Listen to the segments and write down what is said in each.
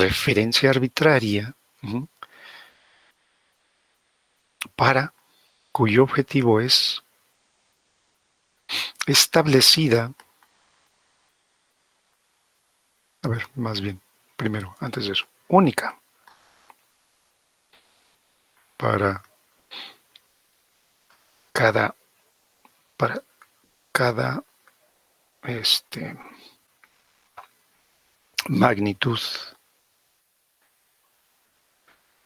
referencia arbitraria para cuyo objetivo es establecida, a ver, más bien, primero, antes de eso, única para cada, para cada magnitud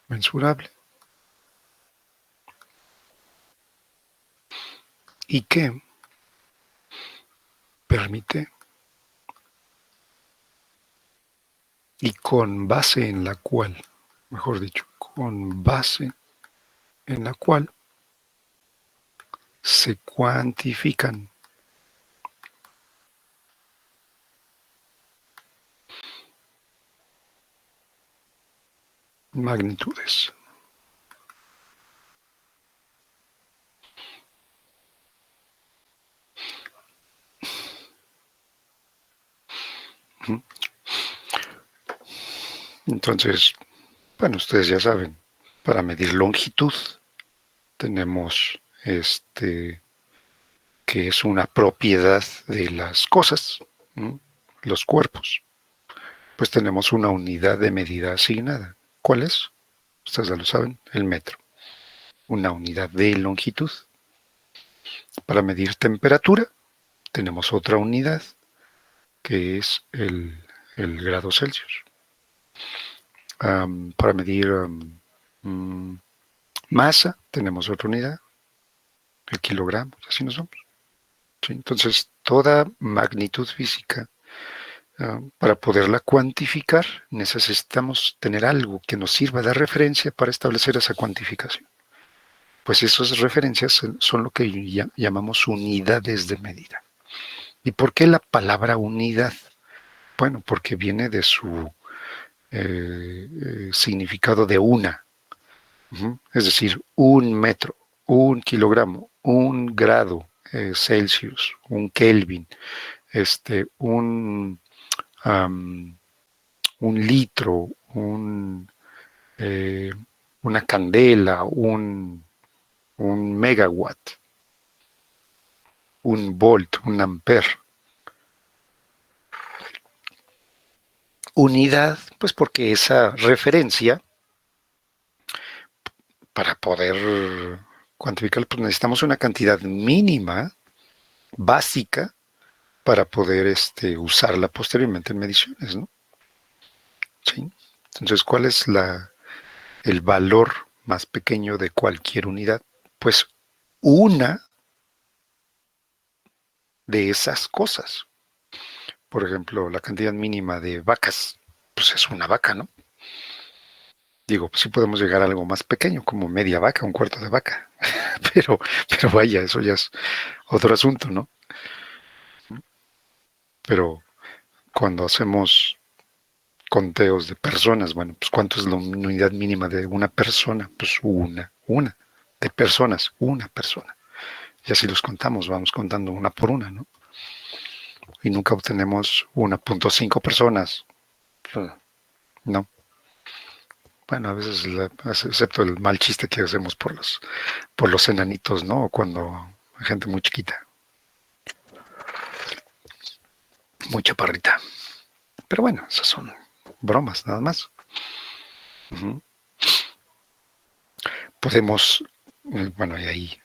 mensurable y que permite y con base en la cual, mejor dicho, con base en la cual se cuantifican magnitudes. Entonces, bueno, ustedes ya saben, para medir longitud tenemos que es una propiedad de las cosas, ¿no? Los cuerpos. Pues tenemos una unidad de medida asignada. ¿Cuál es? Ustedes ya lo saben, el metro. Una unidad de longitud. Para medir temperatura tenemos otra unidad que es el grado Celsius. Para medir masa tenemos otra unidad, el kilogramo, así nos vamos. ¿Sí? Entonces, toda magnitud física, para poderla cuantificar, necesitamos tener algo que nos sirva de referencia para establecer esa cuantificación. Pues esas referencias son lo que llamamos unidades de medida. ¿Y por qué la palabra unidad? Bueno, porque viene de su significado de una. Es decir, un metro, un kilogramo, un grado Celsius, un Kelvin, un litro, eh, una candela, un megawatt, un volt, un ampere. Unidad, pues porque esa referencia, para poder cuantificar, pues necesitamos una cantidad mínima, básica, para poder usarla posteriormente en mediciones, ¿no? ¿Sí? Entonces, ¿cuál es el valor más pequeño de cualquier unidad? Pues una de esas cosas. Por ejemplo, la cantidad mínima de vacas, pues es una vaca, ¿no? Digo, pues sí podemos llegar a algo más pequeño, como media vaca, un cuarto de vaca. pero, pero vaya, eso ya es otro asunto, ¿no? Pero cuando hacemos conteos de personas, bueno, pues ¿cuánto es la unidad mínima de una persona? Pues una. De personas, una persona. Y así los contamos, vamos contando una por una, ¿no? Y nunca obtenemos 1.5 personas, ¿no? Bueno, a veces, excepto el mal chiste que hacemos por los enanitos, ¿no? Cuando hay gente muy chiquita, muy chaparrita. Pero bueno, esas son bromas, nada más. Uh-huh. Podemos, bueno, y ahí,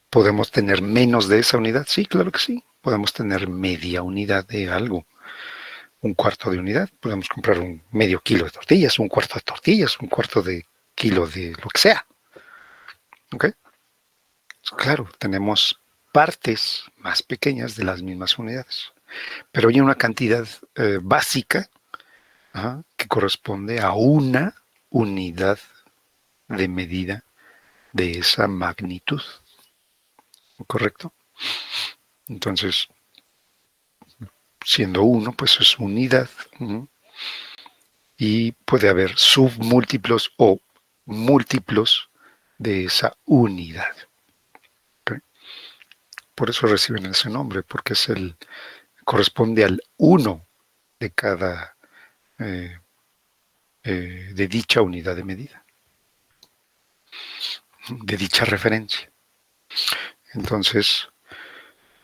¿podemos tener menos de esa unidad? Sí, claro que sí. Podemos tener media unidad de algo, un cuarto de unidad. Podemos comprar un medio kilo de tortillas, un cuarto de tortillas, un cuarto de kilo de lo que sea. ¿Ok? Claro, tenemos partes más pequeñas de las mismas unidades, pero hay una cantidad básica, que corresponde a una unidad de medida de esa magnitud, ¿correcto? Entonces, siendo uno, pues es unidad, y puede haber submúltiplos o múltiplos de esa unidad. ¿Okay? Por eso reciben ese nombre, porque corresponde al uno de cada de dicha unidad de medida, de dicha referencia. Entonces,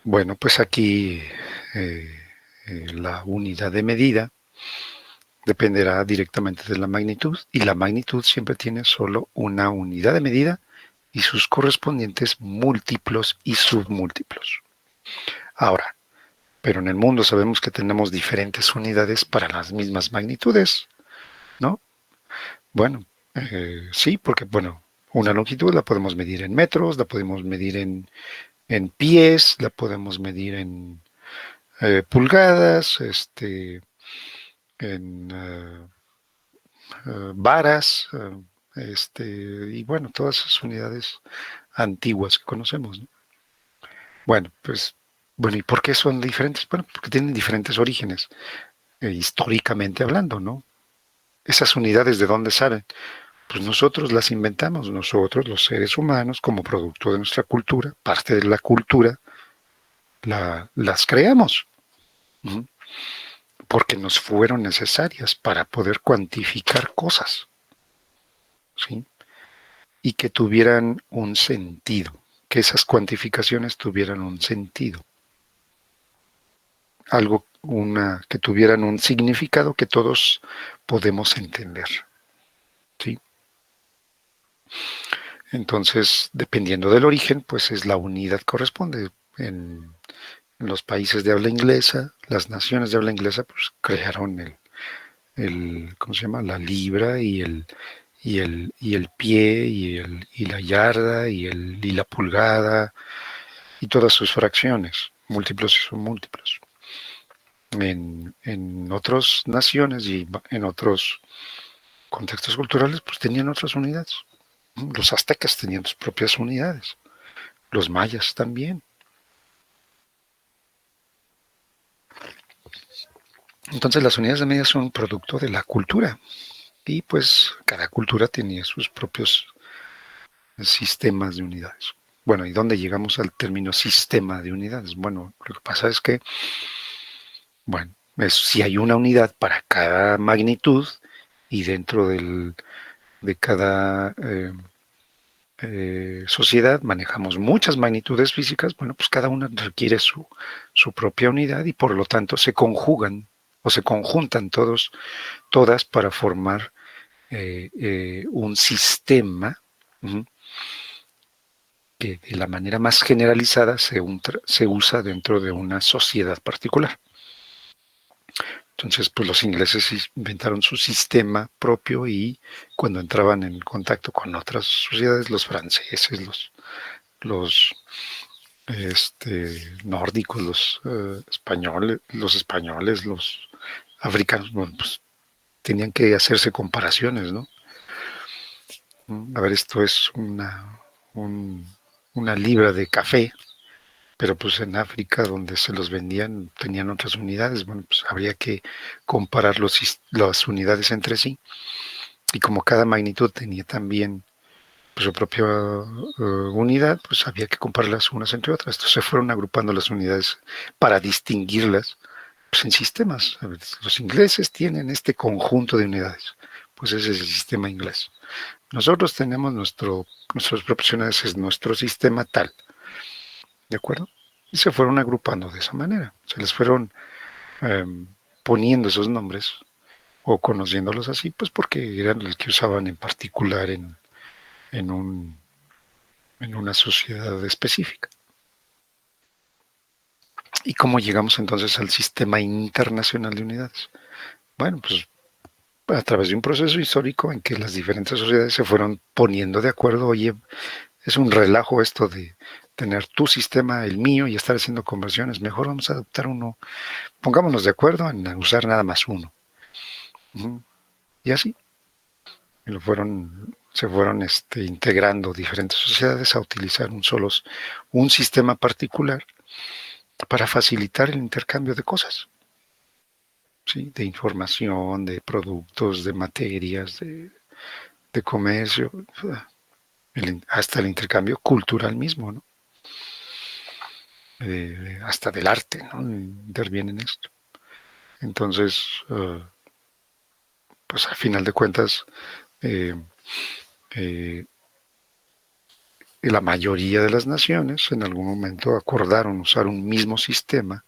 bueno, pues aquí eh, la unidad de medida dependerá directamente de la magnitud y la magnitud siempre tiene solo una unidad de medida y sus correspondientes múltiplos y submúltiplos. Ahora, pero en el mundo sabemos que tenemos diferentes unidades para las mismas magnitudes, ¿no? Bueno, sí, porque bueno, una longitud la podemos medir en metros, la podemos medir en pies, la podemos medir en pulgadas, en varas, y bueno, todas esas unidades antiguas que conocemos, ¿no? Bueno, pues, bueno, ¿y por qué son diferentes? Bueno, porque tienen diferentes orígenes, históricamente hablando, ¿no? Esas unidades, ¿de dónde salen? Pues nosotros las inventamos, nosotros los seres humanos, como producto de nuestra cultura, parte de la cultura, las creamos, ¿no? Porque nos fueron necesarias para poder cuantificar cosas, ¿sí? Y que tuvieran un sentido, que esas cuantificaciones tuvieran un sentido, algo, que tuvieran un significado que todos podemos entender, ¿sí? Entonces, dependiendo del origen, pues es la unidad corresponde. En los países de habla inglesa, las naciones de habla inglesa, pues crearon ¿cómo se llama? La libra y el pie y la yarda y la pulgada y todas sus fracciones, múltiplos y submúltiplos. En otras naciones y en otros contextos culturales, pues tenían otras unidades. Los aztecas tenían sus propias unidades, los mayas también. Entonces las unidades de medida son un producto de la cultura y pues cada cultura tenía sus propios sistemas de unidades. Bueno, ¿y dónde llegamos al término sistema de unidades? Bueno, lo que pasa es que, bueno, si hay una unidad para cada magnitud y dentro de cada sociedad manejamos muchas magnitudes físicas, bueno, pues cada una requiere su propia unidad y por lo tanto se conjugan o se conjuntan todas para formar un sistema, ¿uh?, que de la manera más generalizada se usa dentro de una sociedad particular. Entonces, pues los ingleses inventaron su sistema propio y cuando entraban en contacto con otras sociedades, los franceses, los nórdicos, los españoles, los africanos, bueno, pues tenían que hacerse comparaciones, ¿no? A ver, esto es un, una libra de café, pero pues en África donde se los vendían tenían otras unidades. Bueno, pues habría que comparar las unidades entre sí y como cada magnitud tenía también pues, su propia unidad, pues había que compararlas unas entre otras. Entonces se fueron agrupando las unidades para distinguirlas pues, en sistemas. A ver, los ingleses tienen este conjunto de unidades, pues ese es el sistema inglés. Nosotros tenemos nuestras propias unidades, es nuestro sistema tal, ¿de acuerdo? Y se fueron agrupando de esa manera. Se les fueron eh, poniendo esos nombres o conociéndolos así, pues porque eran los que usaban en particular en, un, en una sociedad específica. ¿Y cómo llegamos entonces al sistema internacional de unidades? Bueno, pues a través de un proceso histórico en que las diferentes sociedades se fueron poniendo de acuerdo. Oye, es un relajo esto de tener tu sistema, el mío, y estar haciendo conversiones. Mejor vamos a adoptar uno. Pongámonos de acuerdo en usar nada más uno. Y así se fueron integrando diferentes sociedades a utilizar un sistema particular para facilitar el intercambio de cosas, ¿sí? De información, de productos, de materias, de comercio, hasta el intercambio cultural mismo, ¿no? Hasta del arte, ¿no? Interviene en esto. Entonces, pues al final de cuentas, eh, eh, la mayoría de las naciones en algún momento acordaron usar un mismo sistema.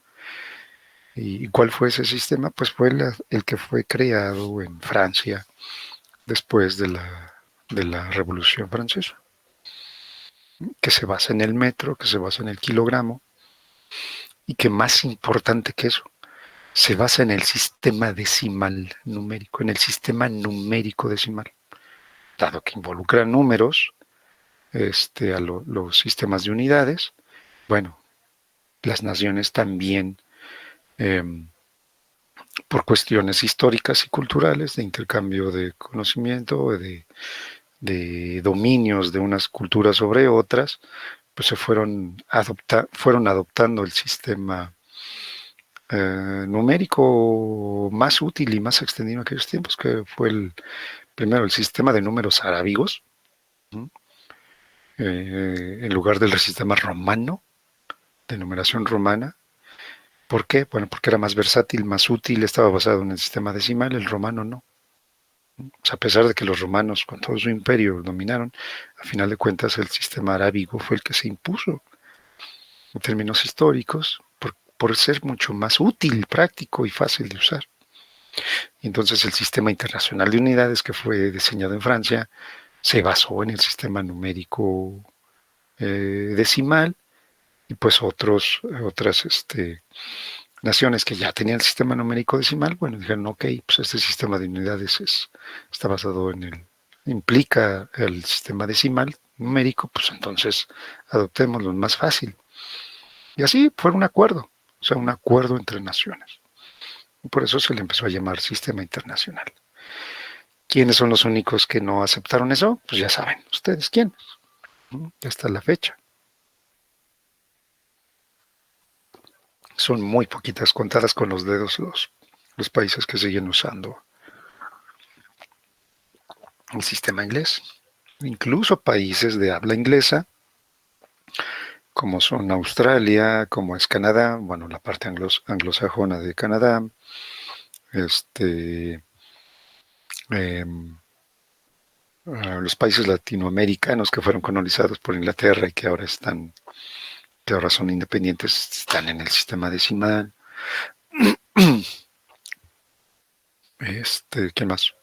¿Y cuál fue ese sistema? Pues fue el que fue creado en Francia después de la Revolución Francesa, que se basa en el metro, que se basa en el kilogramo, y que más importante que eso, se basa en el sistema decimal numérico, en el sistema numérico decimal, dado que involucra números, los sistemas de unidades. Bueno, las naciones también, eh, por cuestiones históricas y culturales, de intercambio de conocimiento, de dominios de unas culturas sobre otras, pues se fueron adoptando el sistema numérico más útil y más extendido en aquellos tiempos, que fue primero el sistema de números arábigos, en lugar del sistema romano, de numeración romana. ¿Por qué? Bueno, porque era más versátil, más útil, estaba basado en el sistema decimal, el romano no. O sea, a pesar de que los romanos con todo su imperio dominaron, a final de cuentas el sistema arábigo fue el que se impuso en términos históricos por ser mucho más útil, práctico y fácil de usar. Y entonces el sistema internacional de unidades que fue diseñado en Francia se basó en el sistema numérico decimal, y pues otras naciones que ya tenían el sistema numérico decimal, bueno, dijeron, ok, pues este sistema de unidades está basado implica el sistema decimal numérico, pues entonces adoptémoslo más fácil. Y así fue un acuerdo, o sea, un acuerdo entre naciones. Y por eso se le empezó a llamar sistema internacional. ¿Quiénes son los únicos que no aceptaron eso? Pues ya saben, ustedes quiénes. Hasta la fecha. Son muy poquitas, contadas con los dedos los países que siguen usando el sistema inglés. Incluso países de habla inglesa, como son Australia, como es Canadá, bueno, la parte anglosajona de Canadá, eh, los países latinoamericanos que fueron colonizados por Inglaterra y que ahora son independientes, están en el sistema decimal. ¿Qué más?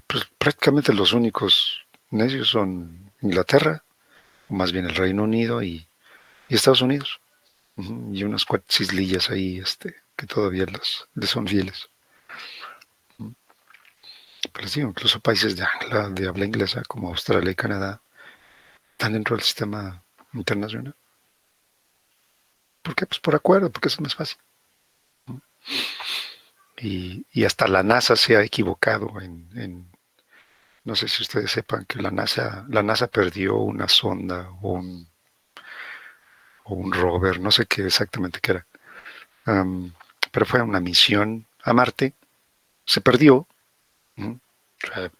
Pues prácticamente los únicos necios son Inglaterra, o más bien el Reino Unido y Estados Unidos. Y unas cuantas islillas ahí que todavía les son fieles. Pero sí, incluso países de habla inglesa como Australia y Canadá están dentro del sistema internacional. ¿Por qué? Pues por acuerdo, porque es más fácil. Y hasta la NASA se ha equivocado no sé si ustedes sepan que la NASA perdió una sonda o un rover, no sé qué exactamente qué era. Pero fue una misión a Marte, se perdió,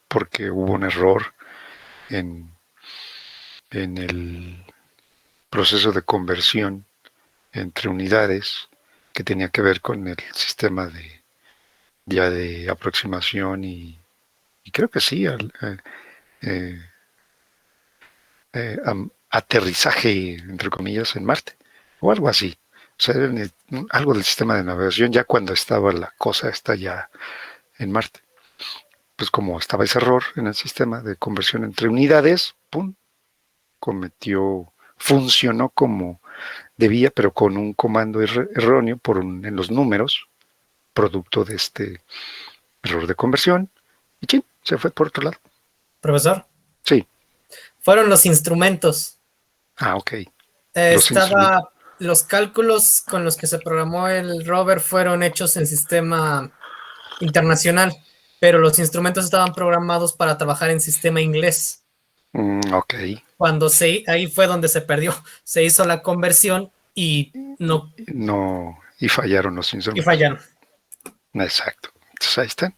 porque hubo un error en, en el proceso de conversión entre unidades que tenía que ver con el sistema de aproximación y creo que sí, eh, aterrizaje, entre comillas, en Marte, o algo así. O sea, era algo del sistema de navegación ya cuando estaba la cosa está ya en Marte. Pues como estaba ese error en el sistema de conversión entre unidades, ¡pum!, funcionó como debía, pero con un comando erróneo en los números, producto de este error de conversión, y ¡chin!, se fue por otro lado. Profesor. Sí. Fueron los instrumentos. Ah, ok. Los cálculos con los que se programó el rover fueron hechos en sistema internacional, pero los instrumentos estaban programados para trabajar en sistema inglés. Ok. Ahí fue donde se perdió. Se hizo la conversión y no. No, y fallaron los instrumentos. Y fallaron. Exacto. Entonces ahí están.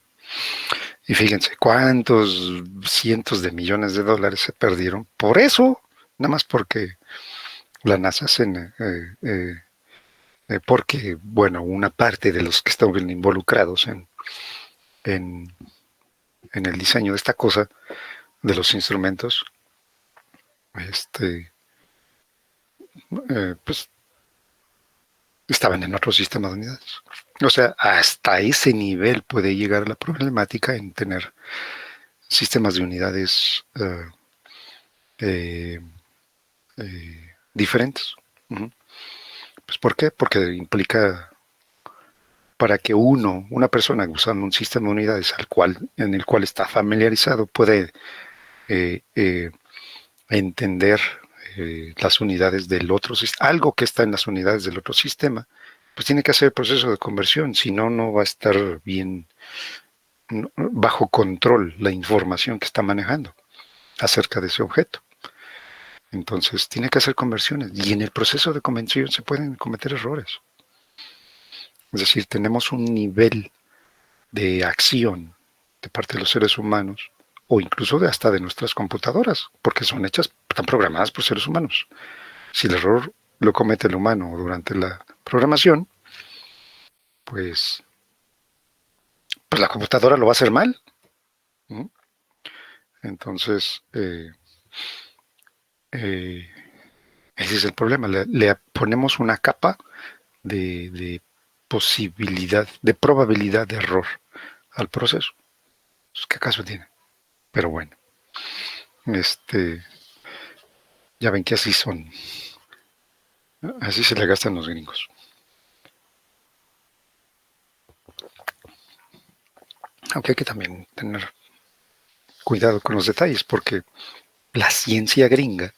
Y fíjense cuántos cientos de millones de dólares se perdieron por eso, nada más porque la NASA porque, bueno, una parte de los que estaban involucrados en, en el diseño de esta cosa, de los instrumentos, pues estaban en otro sistema de unidades. O sea, hasta ese nivel puede llegar la problemática en tener sistemas de unidades eh, diferentes. Uh-huh. Pues ¿por qué? Porque implica para que una persona usando un sistema de unidades en el cual está familiarizado, puede entender las unidades del otro sistema, algo que está en las unidades del otro sistema, pues tiene que hacer el proceso de conversión, si no, no va a estar bien bajo control la información que está manejando acerca de ese objeto. Entonces tiene que hacer conversiones y en el proceso de conversión se pueden cometer errores. Es decir, tenemos un nivel de acción de parte de los seres humanos o incluso hasta de nuestras computadoras, porque son hechas, están programadas por seres humanos. Si el error lo comete el humano durante la programación, pues, pues la computadora lo va a hacer mal. ¿No? Entonces, ese es el problema. Le ponemos una capa de posibilidad, de probabilidad de error al proceso. ¿Qué caso tiene? Pero bueno, ya ven que así son. Así se le gastan los gringos. Aunque hay que también tener cuidado con los detalles, porque la ciencia gringa,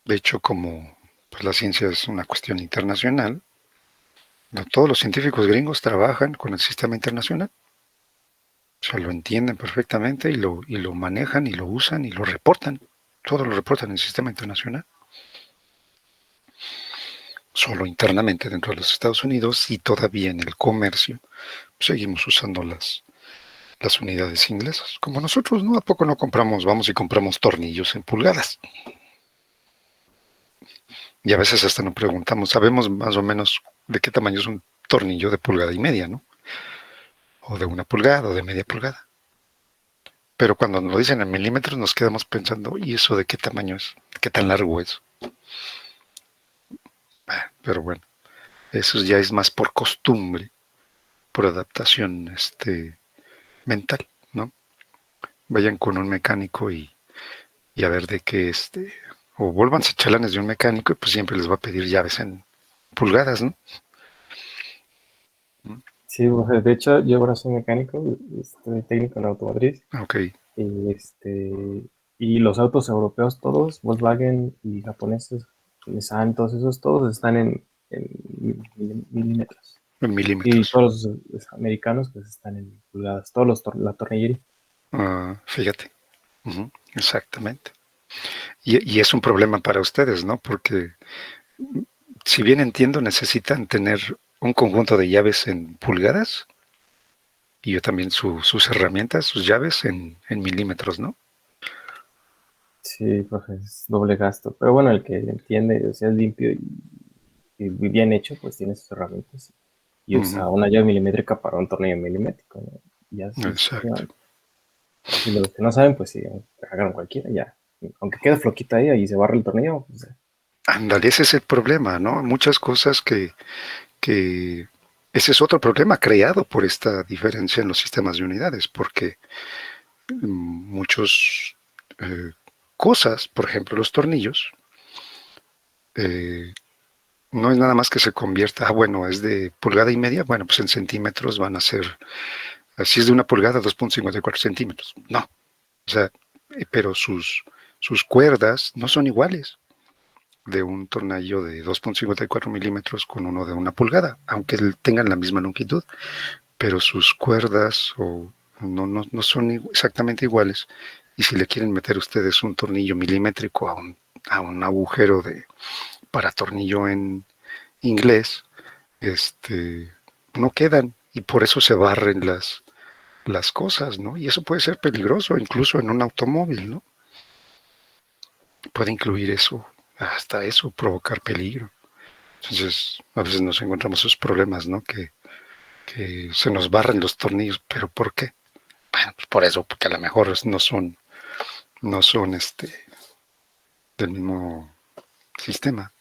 de hecho, como pues, la ciencia es una cuestión internacional, no todos los científicos gringos trabajan con el sistema internacional. O sea, lo entienden perfectamente y lo manejan y lo usan y lo reportan. Todo lo reportan en el sistema internacional. Solo internamente dentro de los Estados Unidos y todavía en el comercio pues, seguimos usando las unidades inglesas. Como nosotros, ¿no? ¿A poco no compramos, vamos y compramos tornillos en pulgadas? Y a veces hasta nos preguntamos, sabemos más o menos de qué tamaño es un tornillo de pulgada y media, ¿no? O de 1 pulgada o de media pulgada. Pero cuando nos lo dicen en milímetros nos quedamos pensando, ¿y eso de qué tamaño es? ¿Qué tan largo es? Pero bueno, eso ya es más por costumbre, por adaptación mental, ¿no? Vayan con un mecánico y a ver de qué o vuélvanse chalanes de un mecánico y pues siempre les va a pedir llaves en pulgadas, ¿no? Sí, de hecho, yo ahora soy mecánico, técnico en automotriz. Ok. Y, y los autos europeos todos, Volkswagen y japoneses, Nissan, todos están en milímetros. En Y milímetros. todos los americanos pues están en pulgadas, la tornillería. Fíjate. Exactamente. Y es un problema para ustedes, ¿no? Porque si bien entiendo, necesitan tener un conjunto de llaves en pulgadas y yo también sus herramientas, sus llaves en milímetros, ¿no? Sí, pues es doble gasto. Pero bueno, el que entiende, o sea, es limpio y bien hecho, pues tiene sus herramientas. Y usa una llave milimétrica para un tornillo milimétrico, ¿no? Y así, exacto. Y los que no saben, pues sí, hagan cualquiera, ya. Aunque quede floquita ahí y se barre el tornillo, pues Ándale, ese es el problema, ¿no? Muchas cosas que ese es otro problema creado por esta diferencia en los sistemas de unidades, porque muchas cosas, por ejemplo los tornillos, no es nada más que se convierta, bueno, es de pulgada y media, bueno, pues en centímetros van a ser, así es de 1 pulgada, 2.54 centímetros. No, o sea, pero sus cuerdas no son iguales de un tornillo de 2.54 milímetros con uno de 1 pulgada, aunque tengan la misma longitud, pero sus cuerdas no son exactamente iguales. Y si le quieren meter ustedes un tornillo milimétrico a un agujero para tornillo en inglés, no quedan y por eso se barren las cosas, ¿no? Y eso puede ser peligroso incluso en un automóvil, ¿no? Puede incluir eso, hasta eso, provocar peligro. Entonces, a veces nos encontramos esos problemas, ¿no? Que que se nos barren los tornillos. ¿Pero por qué? Bueno, pues por eso, porque a lo mejor no son del mismo sistema,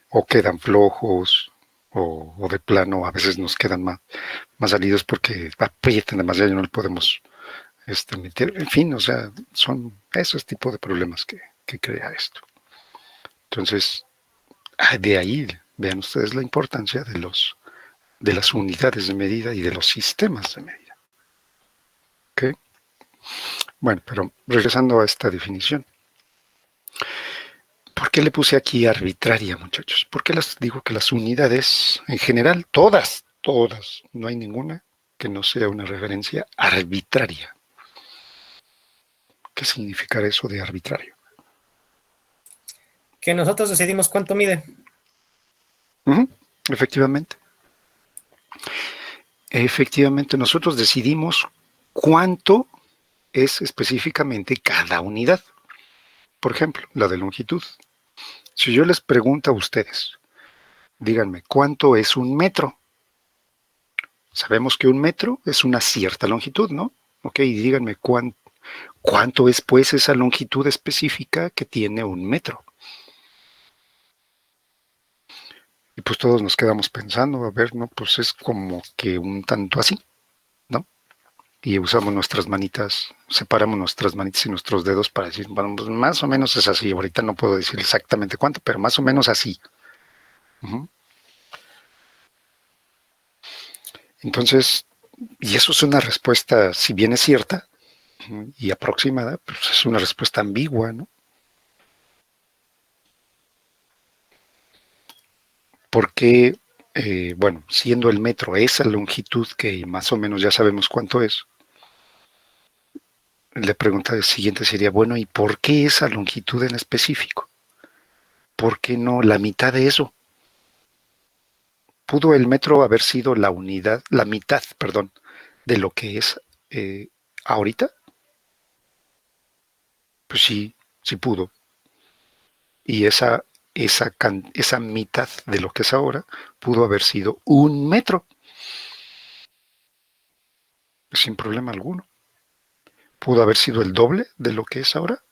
o quedan flojos, o de plano a veces nos quedan más salidos porque aprietan demasiado y no le podemos meter. En fin, o sea, son esos tipos de problemas que crea esto. Entonces, de ahí vean ustedes la importancia de las unidades de medida y de los sistemas de medida. ¿Ok? Bueno, pero regresando a esta definición. ¿Por qué le puse aquí arbitraria, muchachos? ¿Por qué les digo que las unidades, en general, todas, no hay ninguna que no sea una referencia arbitraria? ¿Qué significa eso de arbitrario? Que nosotros decidimos cuánto mide. Efectivamente. Efectivamente, nosotros decidimos cuánto es específicamente cada unidad. Por ejemplo, la de longitud. Si yo les pregunto a ustedes, díganme, ¿cuánto es un metro? Sabemos que un metro es una cierta longitud, ¿no? Ok, díganme, ¿cuánto es pues esa longitud específica que tiene un metro? Y pues todos nos quedamos pensando, a ver, ¿no? Pues es como que un tanto así, ¿no? Y usamos nuestras manitas, separamos nuestras manitas y nuestros dedos para decir, bueno, pues más o menos es así. Ahorita no puedo decir exactamente cuánto, pero más o menos así. Entonces, y eso es una respuesta, si bien es cierta y aproximada, pues es una respuesta ambigua, ¿no? Porque, bueno, siendo el metro esa longitud que más o menos ya sabemos cuánto es, la pregunta siguiente sería, bueno, ¿y por qué esa longitud en específico? ¿Por qué no la mitad de eso? ¿Pudo el metro haber sido la mitad, perdón, de lo que es ahorita? Pues sí, sí pudo. Y esa mitad de lo que es ahora pudo haber sido un metro, sin problema alguno. ¿Pudo haber sido el doble de lo que es ahora?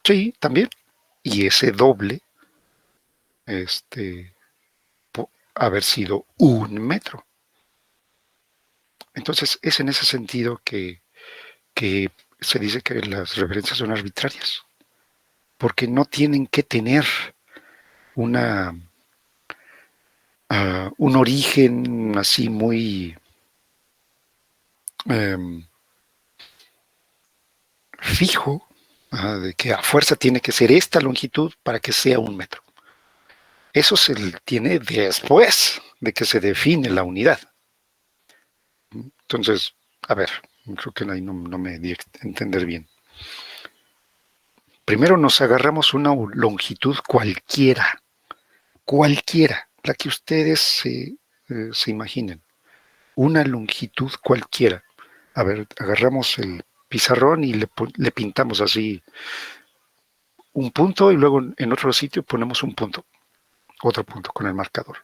Sí, también. Y ese doble, haber sido un metro. Entonces, es en ese sentido que se dice que las referencias son arbitrarias, porque no tienen que tener un origen así muy fijo, de que a fuerza tiene que ser esta longitud para que sea un metro. Eso se tiene después de que se define la unidad. Entonces, a ver, creo que ahí no me di a entender bien. Primero nos agarramos una longitud cualquiera, la que ustedes se imaginen, una longitud cualquiera. A ver, agarramos el pizarrón y le pintamos así un punto y luego en otro sitio ponemos un punto, otro punto con el marcador.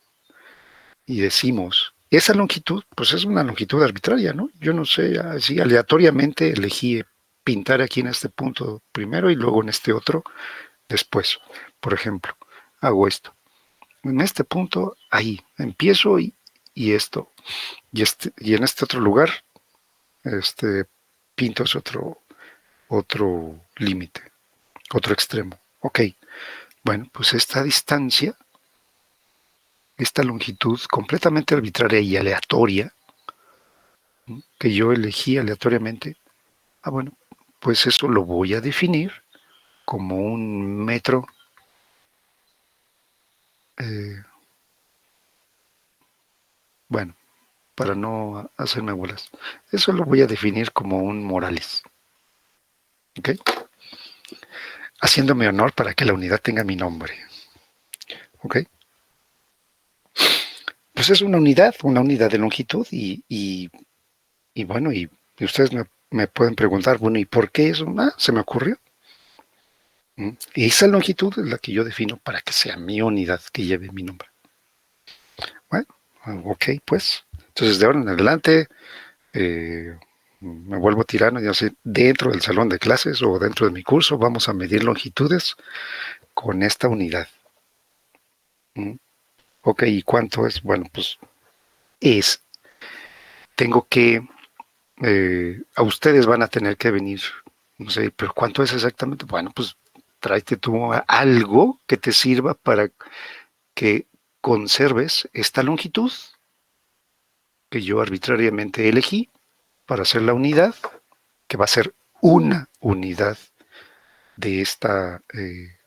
Y decimos, esa longitud, pues es una longitud arbitraria, ¿no? Yo no sé, así aleatoriamente elegí pintar aquí en este punto primero y luego en este otro después. Por ejemplo, hago esto. En este punto, ahí, empiezo y esto. Y en este otro lugar, pinto es otro límite, otro extremo. Ok, bueno, pues esta distancia, esta longitud completamente arbitraria y aleatoria, que yo elegí aleatoriamente, bueno, pues eso lo voy a definir como un metro bueno, para no hacerme bolas. Eso lo voy a definir como un Morales. ¿Ok? Haciéndome honor para que la unidad tenga mi nombre. ¿Ok? Pues es una unidad de longitud y bueno, y ustedes me pueden preguntar, bueno, ¿y por qué eso? Se me ocurrió. Y esa longitud es la que yo defino para que sea mi unidad que lleve mi nombre. Bueno, ok, pues. Entonces, de ahora en adelante, me vuelvo tirano, ya sé, dentro del salón de clases o dentro de mi curso, vamos a medir longitudes con esta unidad. Ok, ¿y cuánto es? Bueno, pues tengo que, a ustedes van a tener que venir, no sé, pero ¿cuánto es exactamente? Bueno, pues tráete tú algo que te sirva para que conserves esta longitud que yo arbitrariamente elegí para hacer la unidad, que va a ser una unidad de esta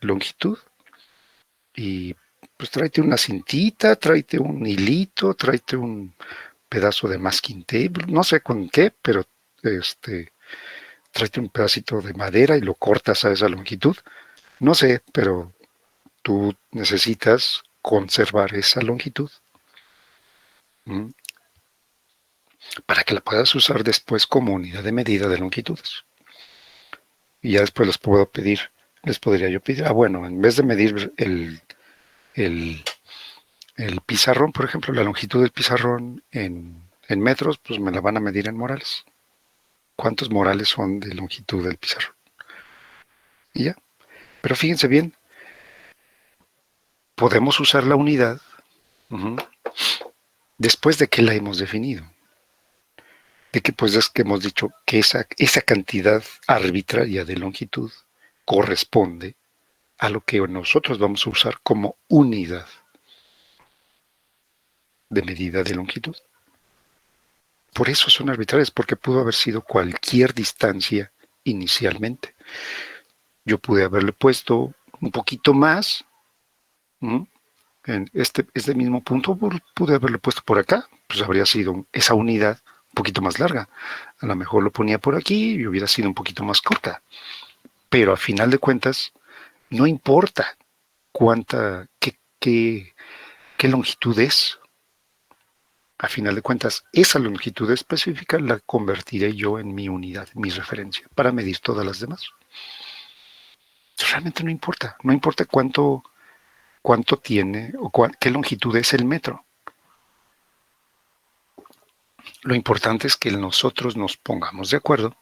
longitud. Y pues tráete una cintita, tráete un hilito, tráete un pedazo de masking tape, no sé con qué, pero tráete un pedacito de madera y lo cortas a esa longitud. No sé, pero tú necesitas conservar esa longitud para que la puedas usar después como unidad de medida de longitudes. Y ya después les podría yo pedir, bueno, en vez de medir el, el pizarrón, por ejemplo, la longitud del pizarrón en metros, pues me la van a medir en morales. ¿Cuántos morales son de longitud del pizarrón? Y ya. Pero fíjense bien, podemos usar la unidad después de que la hemos definido. De que pues es que hemos dicho que esa cantidad arbitraria de longitud corresponde a lo que nosotros vamos a usar como unidad de medida de longitud. Por eso son arbitrarias, porque pudo haber sido cualquier distancia inicialmente. Yo pude haberle puesto un poquito más, en este mismo punto, pude haberle puesto por acá, pues habría sido esa unidad un poquito más larga. A lo mejor lo ponía por aquí y hubiera sido un poquito más corta. Pero a final de cuentas, no importa qué longitud es. A final de cuentas, esa longitud específica la convertiré yo en mi unidad, mi referencia, para medir todas las demás. Realmente no importa cuánto tiene o qué longitud es el metro. Lo importante es que nosotros nos pongamos de acuerdo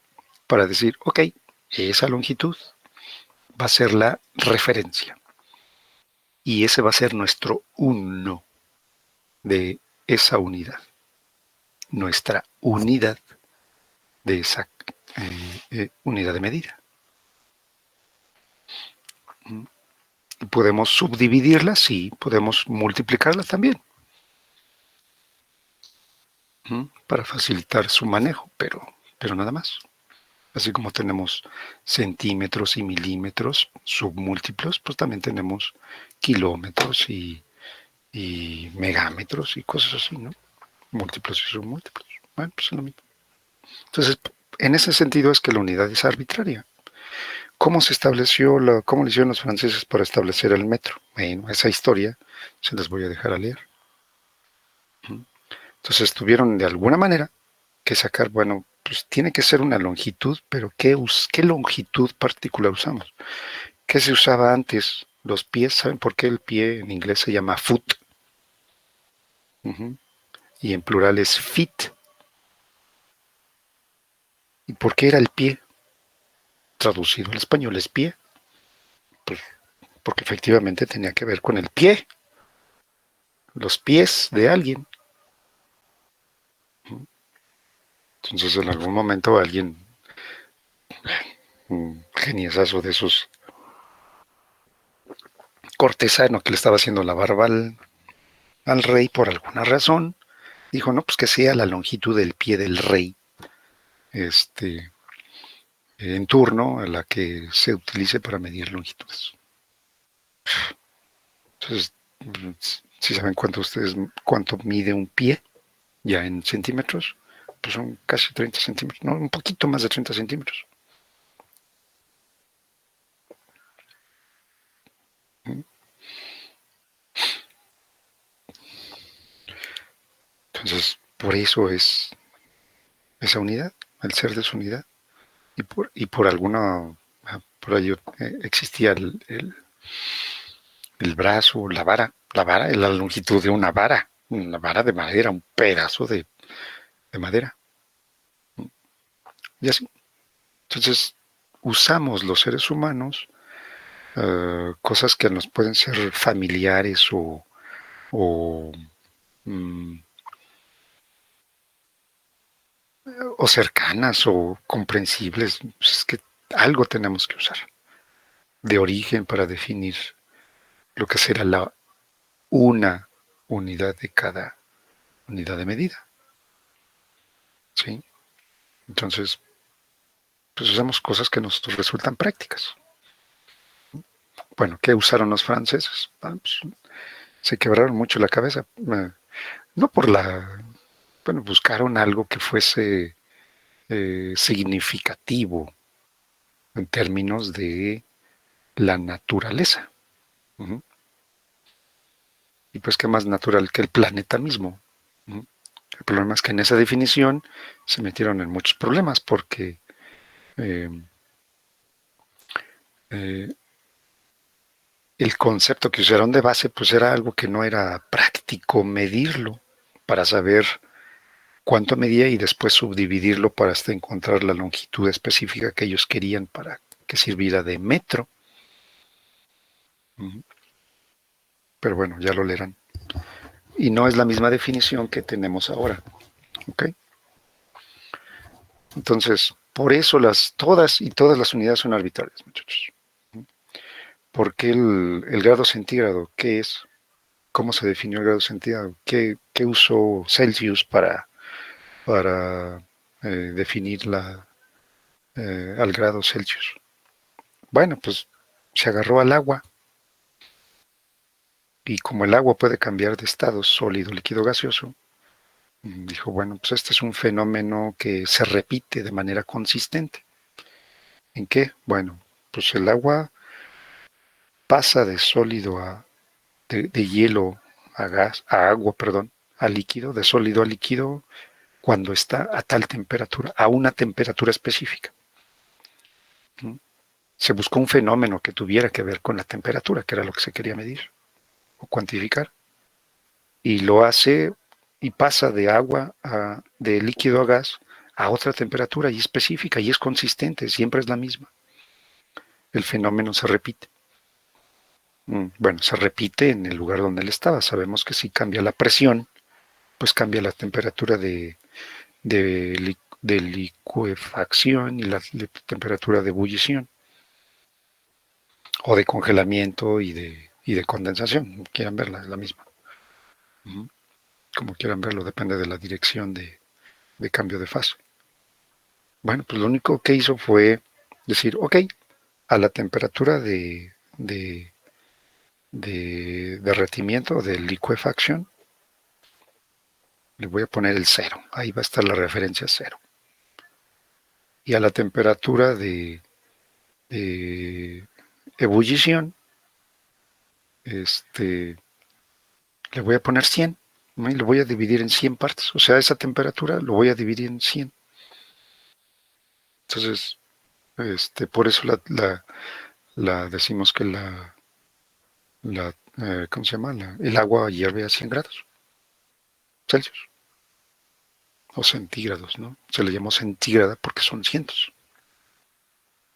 para decir, ok, esa longitud va a ser la referencia y ese va a ser nuestro uno de esa unidad, nuestra unidad de esa unidad de medida. Podemos subdividirla, sí, podemos multiplicarla también para facilitar su manejo, pero nada más. Así como tenemos centímetros y milímetros submúltiplos, pues también tenemos kilómetros y megámetros y cosas así, ¿no? Múltiplos y submúltiplos. Bueno, pues es lo mismo. Entonces, en ese sentido es que la unidad es arbitraria. ¿Cómo se estableció, cómo lo hicieron los franceses para establecer el metro? Bueno, esa historia se las voy a dejar a leer. Entonces tuvieron de alguna manera que sacar, bueno, pues tiene que ser una longitud, pero ¿qué longitud particular usamos? ¿Qué se usaba antes? Los pies, ¿saben por qué el pie en inglés se llama foot? Y en plural es feet. ¿Y por qué era el pie? Traducido al español es pie. Pues porque efectivamente tenía que ver con el pie. Los pies de alguien. Entonces en algún momento alguien, un geniesazo de esos cortesano que le estaba haciendo la barba al rey por alguna razón, dijo, no, pues que sea la longitud del pie del rey, en turno a la que se utilice para medir longitudes. Entonces, si saben cuánto mide un pie, ya en centímetros, pues son casi 30 centímetros, no, un poquito más de 30 centímetros. Entonces, por eso es esa unidad, el ser de esa unidad. Y por alguna, por ello existía el brazo, la vara es la longitud de una vara de madera, un pedazo de de madera. Y así. Entonces, usamos los seres humanos cosas que nos pueden ser familiares o, mm, o cercanas o comprensibles. Pues es que algo tenemos que usar de origen para definir lo que será una unidad de cada unidad de medida. ¿Sí? Entonces, pues usamos cosas que nos resultan prácticas. Bueno, ¿qué usaron los franceses? Pues, se quebraron mucho la cabeza. No por bueno, buscaron algo que fuese significativo en términos de la naturaleza. Uh-huh. Y pues qué más natural que el planeta mismo. Uh-huh. El problema es que en esa definición se metieron en muchos problemas porque eh, eh, el concepto que usaron de base pues era algo que no era práctico medirlo para saber cuánto medía y después subdividirlo para hasta encontrar la longitud específica que ellos querían para que sirviera de metro. Uh-huh. Pero bueno, ya lo leerán. Y no es la misma definición que tenemos ahora. ¿Ok? Entonces, por eso todas las unidades son arbitrarias, muchachos. ¿Por qué el grado centígrado? ¿Qué es? ¿Cómo se definió el grado centígrado? ¿Qué usó Celsius para definir al grado Celsius? Bueno, pues se agarró al agua. Y como el agua puede cambiar de estado sólido, líquido, gaseoso, dijo, bueno, pues este es un fenómeno que se repite de manera consistente. ¿En qué? Bueno, pues el agua pasa de sólido de hielo a gas, a agua, perdón, a líquido, de sólido a líquido, cuando está a tal temperatura, a una temperatura específica. Se buscó un fenómeno que tuviera que ver con la temperatura, que era lo que se quería medir o cuantificar. Y lo hace y pasa de agua, de líquido a gas, a otra temperatura y específica y es consistente, siempre es la misma. El fenómeno se repite. Bueno, se repite en el lugar donde él estaba. Sabemos que si cambia la presión, pues cambia la temperatura de licuefacción y la temperatura de ebullición o de congelamiento y de condensación. Quieran verla, es la misma. Como quieran verlo, depende de la dirección de cambio de fase. Bueno, pues lo único que hizo fue decir, ok, a la temperatura de derretimiento, de licuefacción, le voy a poner el 0. Ahí va a estar la referencia 0. Y a la temperatura de ebullición, le voy a poner 100. ¿no? Y lo voy a dividir en 100 partes. O sea, esa temperatura lo voy a dividir en 100. Entonces, por eso la decimos que ¿cómo se llama? El agua hierve a 100 grados Celsius o centígrados, ¿no? Se le llamó centígrada porque son cientos.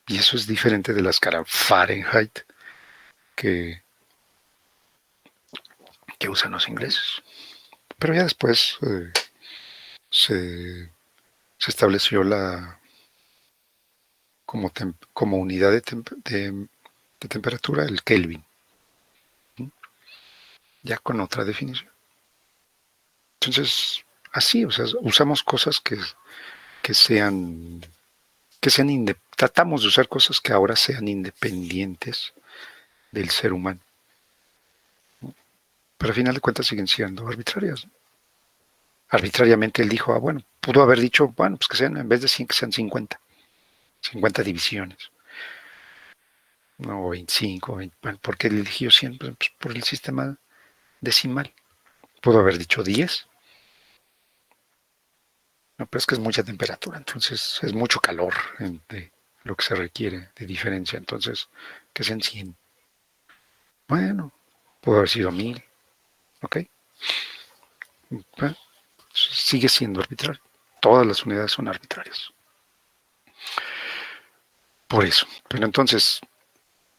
Y eso es diferente de la escala Fahrenheit que usan los ingleses. Pero ya después se estableció como unidad de temperatura el Kelvin. Ya con otra definición. Entonces, así, o sea, usamos cosas que tratamos de usar cosas que ahora sean independientes del ser humano. Pero al final de cuentas siguen siendo arbitrarias. Arbitrariamente él dijo, bueno, pudo haber dicho, bueno, pues que sean, en vez de 100, que sean 50 divisiones. No, 25, 20, bueno, ¿por qué él eligió 100? Pues por el sistema decimal. Pudo haber dicho 10. No, pero es que es mucha temperatura, entonces es mucho calor de lo que se requiere de diferencia. Entonces, que sean 100. Bueno, pudo haber sido 1000. ¿Ok? Bueno, sigue siendo arbitrario. Todas las unidades son arbitrarias. Por eso. Pero entonces,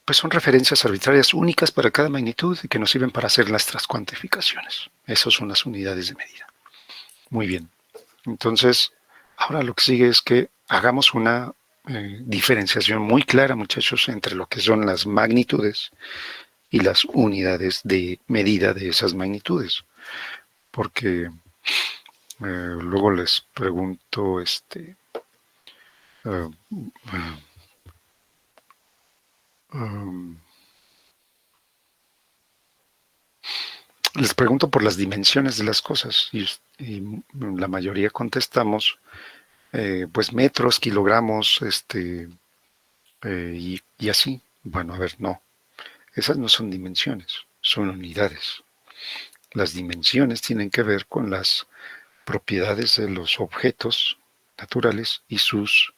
pues son referencias arbitrarias únicas para cada magnitud y que nos sirven para hacer nuestras cuantificaciones. Esas son las unidades de medida. Muy bien. Entonces, ahora lo que sigue es que hagamos una diferenciación muy clara, muchachos, entre lo que son las magnitudes y las unidades de medida de esas magnitudes. Porque luego les pregunto, les pregunto por las dimensiones de las cosas y la mayoría contestamos pues metros, kilogramos, y así. Bueno, a ver, no. Esas no son dimensiones, son unidades. Las dimensiones tienen que ver con las propiedades de los objetos naturales y sus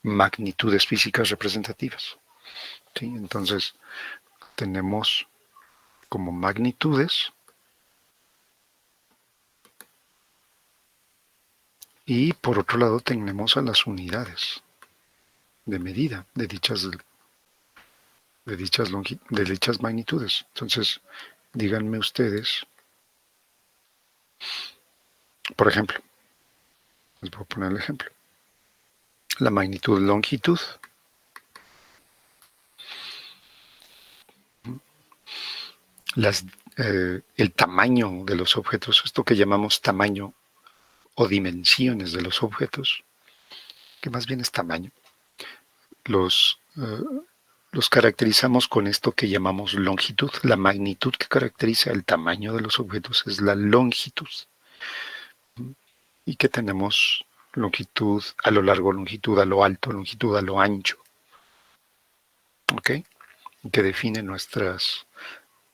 magnitudes físicas representativas. ¿Sí? Entonces, tenemos como magnitudes y por otro lado tenemos a las unidades de medida de dichas magnitudes. Entonces, díganme ustedes, por ejemplo, les voy a poner el ejemplo. La magnitud longitud el tamaño de los objetos, esto que llamamos tamaño o dimensiones de los objetos, que más bien es tamaño, los caracterizamos con esto que llamamos longitud. La magnitud que caracteriza el tamaño de los objetos es la longitud. Y que tenemos longitud a lo largo, longitud a lo alto, longitud a lo ancho. ¿Ok? Que define nuestras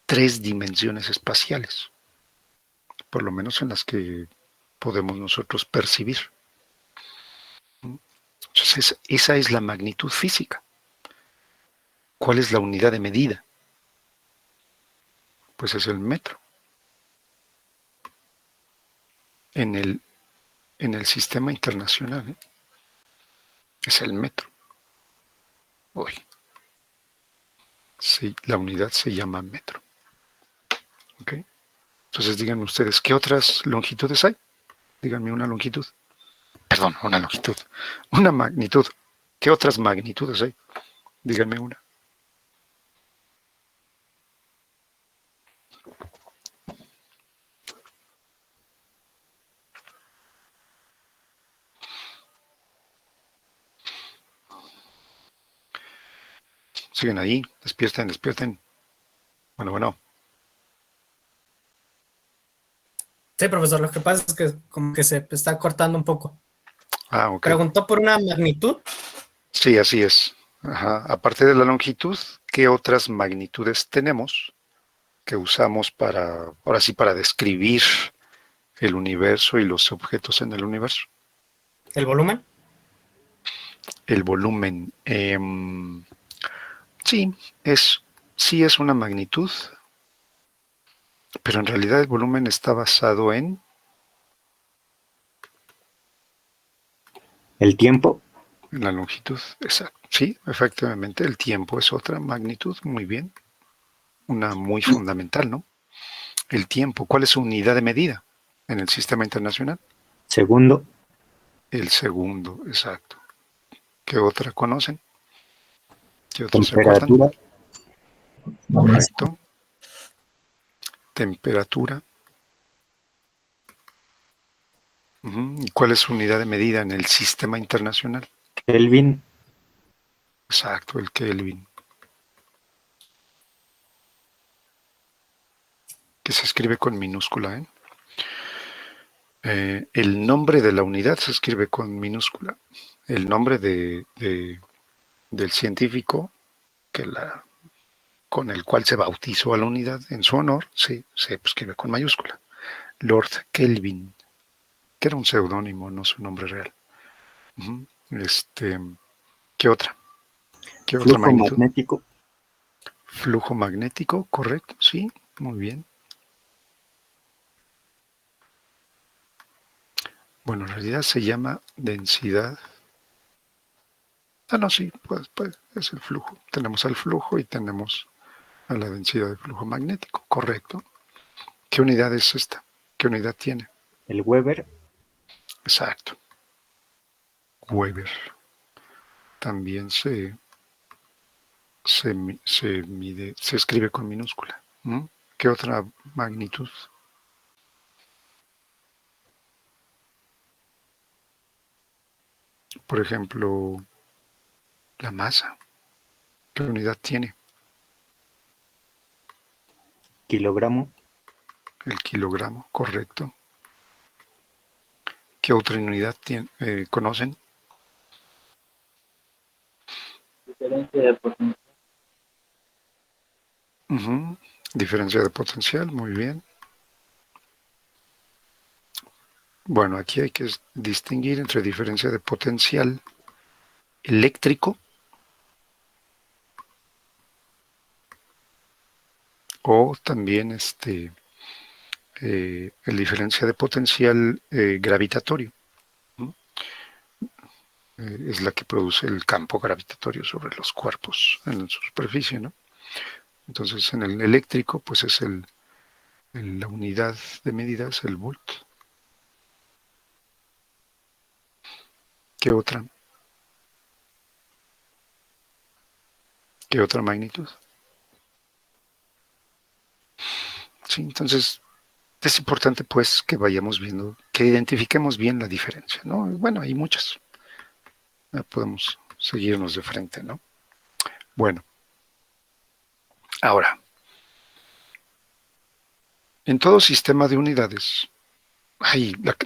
3 dimensiones espaciales, por lo menos en las que podemos nosotros percibir. Entonces, esa es la magnitud física. ¿Cuál es la unidad de medida? Pues es el metro. En el sistema internacional, es el metro. Hoy. Sí, la unidad se llama metro. ¿Ok? Entonces díganme ustedes, ¿qué otras longitudes hay? Díganme una longitud. Perdón, una longitud. Una magnitud. ¿Qué otras magnitudes hay? Díganme una. Siguen ahí, despierten, despierten. Bueno. Sí, profesor, lo que pasa es que como que se está cortando un poco. Ah, ok. ¿Preguntó por una magnitud? Sí, así es. Ajá. Aparte de la longitud, ¿qué otras magnitudes tenemos que usamos ahora sí, para describir el universo y los objetos en el universo? ¿El volumen? El volumen. Sí, es una magnitud, pero en realidad el volumen está basado en ¿El tiempo? la longitud. Exacto. Sí, efectivamente, el tiempo es otra magnitud. Muy bien. Una muy fundamental, ¿no? El tiempo. ¿Cuál es su unidad de medida en el sistema internacional? Segundo. El segundo, exacto. ¿Qué otra conocen? ¿Qué otros se Temperatura. acuerdan? Correcto. Temperatura. ¿Y cuál es su unidad de medida en el sistema internacional? Kelvin. Exacto, el Kelvin. Que se escribe con minúscula, ¿eh? El nombre de la unidad se escribe con minúscula. El nombre del científico con el cual se bautizó a la unidad en su honor, sí, se escribe con mayúscula. Lord Kelvin, que era un seudónimo, no su nombre real. ¿Qué otra? ¿Qué otra Flujo magnitud? magnético. Flujo magnético, correcto, sí, muy bien. Bueno, en realidad se llama densidad. Ah, no, sí, pues es el flujo. Tenemos al flujo y tenemos a la densidad de flujo magnético, correcto. ¿Qué unidad es esta? ¿Qué unidad tiene? El Weber. Exacto. Weber. También mide, se escribe con minúscula. ¿Mm? ¿Qué otra magnitud? Por ejemplo, la masa. ¿Qué unidad tiene? Kilogramo. El kilogramo, correcto. ¿Qué otra unidad conocen? Diferencia de potencial. Diferencia de potencial, muy bien. Bueno, aquí hay que distinguir entre diferencia de potencial eléctrico o también el diferencia de potencial gravitatorio. Es la que produce el campo gravitatorio sobre los cuerpos en su superficie, ¿no? Entonces, en el eléctrico, pues es la unidad de medida es el volt. ¿Qué otra? ¿Qué otra magnitud? Sí, entonces es importante pues que vayamos viendo, que identifiquemos bien la diferencia, ¿no? Bueno, hay muchas. Podemos seguirnos de frente, ¿no? Bueno, ahora, en todo sistema de unidades,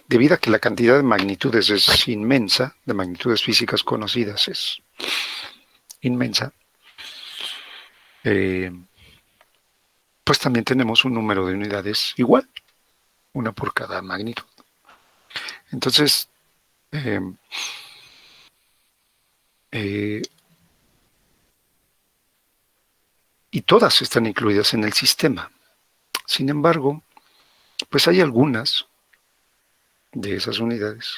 debido a que la cantidad de magnitudes es inmensa, de magnitudes físicas conocidas es inmensa, pues también tenemos un número de unidades igual, una por cada magnitud. Entonces, y todas están incluidas en el sistema. Sin embargo, pues hay algunas de esas unidades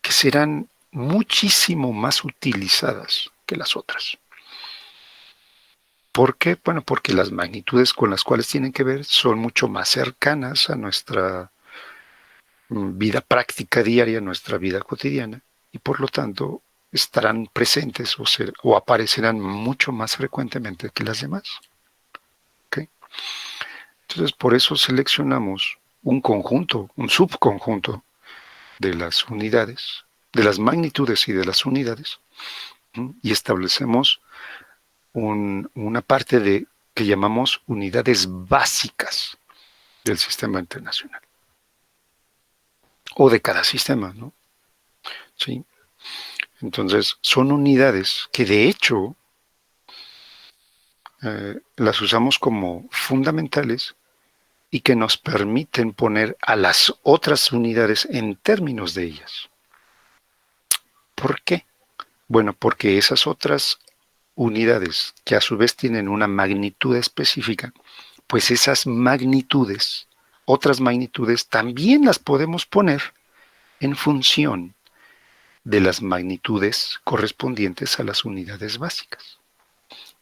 que serán muchísimo más utilizadas que las otras. ¿Por qué? Bueno, porque las magnitudes con las cuales tienen que ver son mucho más cercanas a nuestra vida práctica diaria, nuestra vida cotidiana, y por lo tanto estarán presentes o aparecerán mucho más frecuentemente que las demás. ¿Okay? Entonces, por eso seleccionamos un conjunto, un subconjunto de las unidades, de las magnitudes y de las unidades, y establecemos una parte que llamamos unidades básicas del sistema internacional. O de cada sistema, ¿no? Sí. Entonces, son unidades que de hecho las usamos como fundamentales y que nos permiten poner a las otras unidades en términos de ellas. ¿Por qué? Bueno, porque esas otras unidades que a su vez tienen una magnitud específica, pues esas magnitudes, otras magnitudes, también las podemos poner en función de las magnitudes correspondientes a las unidades básicas.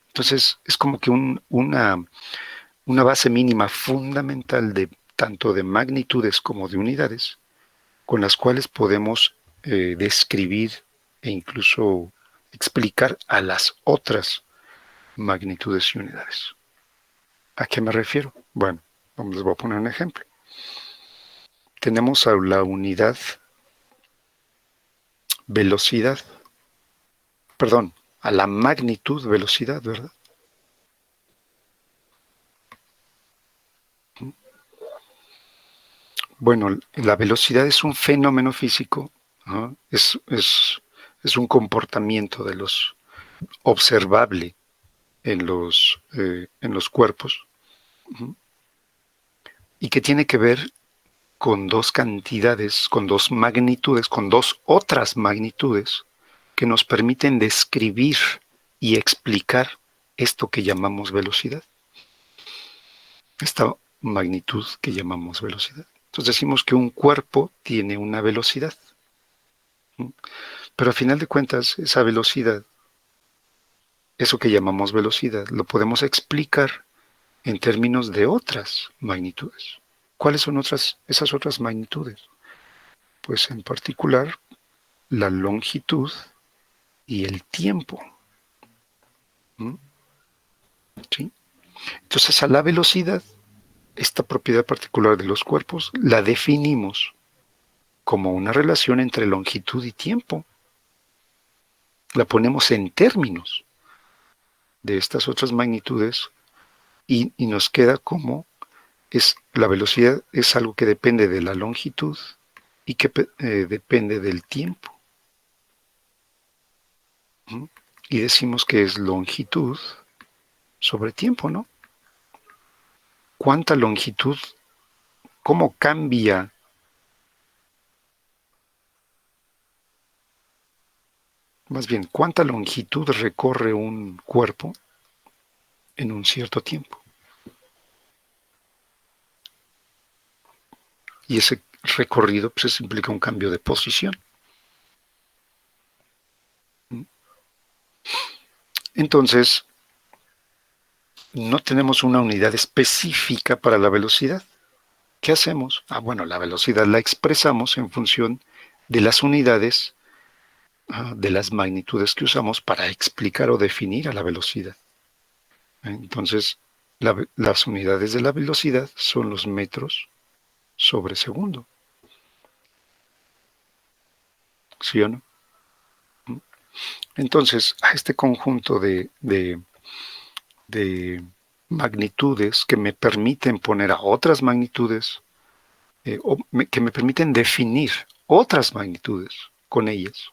Entonces, es como que una base mínima fundamental de tanto de magnitudes como de unidades, con las cuales podemos describir e incluso explicar a las otras magnitudes y unidades. ¿A qué me refiero? Bueno, les voy a poner un ejemplo. Tenemos a la unidad velocidad, perdón, a la magnitud velocidad, ¿verdad? Bueno, la velocidad es un fenómeno físico, ¿no? Es un comportamiento de los observable en los cuerpos, y que tiene que ver con dos cantidades, con dos magnitudes, con dos otras magnitudes que nos permiten describir y explicar esto que llamamos velocidad. Esta magnitud que llamamos velocidad. Entonces decimos que un cuerpo tiene una velocidad. Pero a final de cuentas, esa velocidad, eso que llamamos velocidad, lo podemos explicar en términos de otras magnitudes. ¿Cuáles son esas otras magnitudes? Pues en particular la longitud y el tiempo. ¿Sí? Entonces a la velocidad, esta propiedad particular de los cuerpos, la definimos como una relación entre longitud y tiempo. La ponemos en términos de estas otras magnitudes y nos queda como la velocidad es algo que depende de la longitud y que depende del tiempo. Y decimos que es longitud sobre tiempo, ¿no? ¿Cuánta longitud? ¿Cómo cambia? Más bien, ¿cuánta longitud recorre un cuerpo en un cierto tiempo? Y ese recorrido pues implica un cambio de posición. Entonces, no tenemos una unidad específica para la velocidad. ¿Qué hacemos? Bueno, la velocidad la expresamos en función de las unidades, de las magnitudes que usamos para explicar o definir a la velocidad. Entonces, las unidades de la velocidad son los metros sobre segundo. ¿Sí o no? Entonces, a este conjunto de magnitudes que me permiten poner a otras magnitudes, que me permiten definir otras magnitudes con ellas,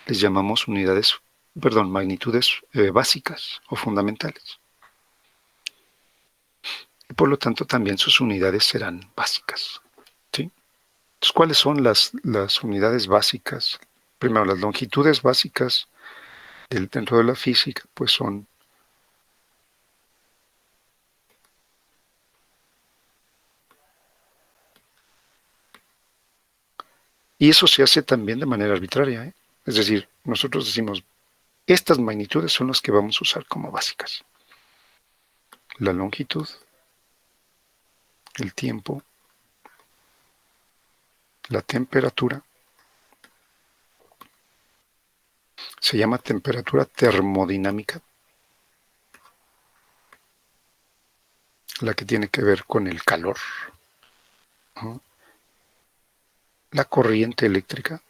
les llamamos magnitudes básicas o fundamentales. Y por lo tanto, también sus unidades serán básicas. ¿Sí? Entonces, ¿cuáles son las unidades básicas? Primero, las longitudes básicas dentro de la física, pues son y eso se hace también de manera arbitraria, ¿eh? Es decir, nosotros decimos, estas magnitudes son las que vamos a usar como básicas. La longitud, el tiempo, la temperatura, se llama temperatura termodinámica, la que tiene que ver con el calor, ¿no? La corriente eléctrica,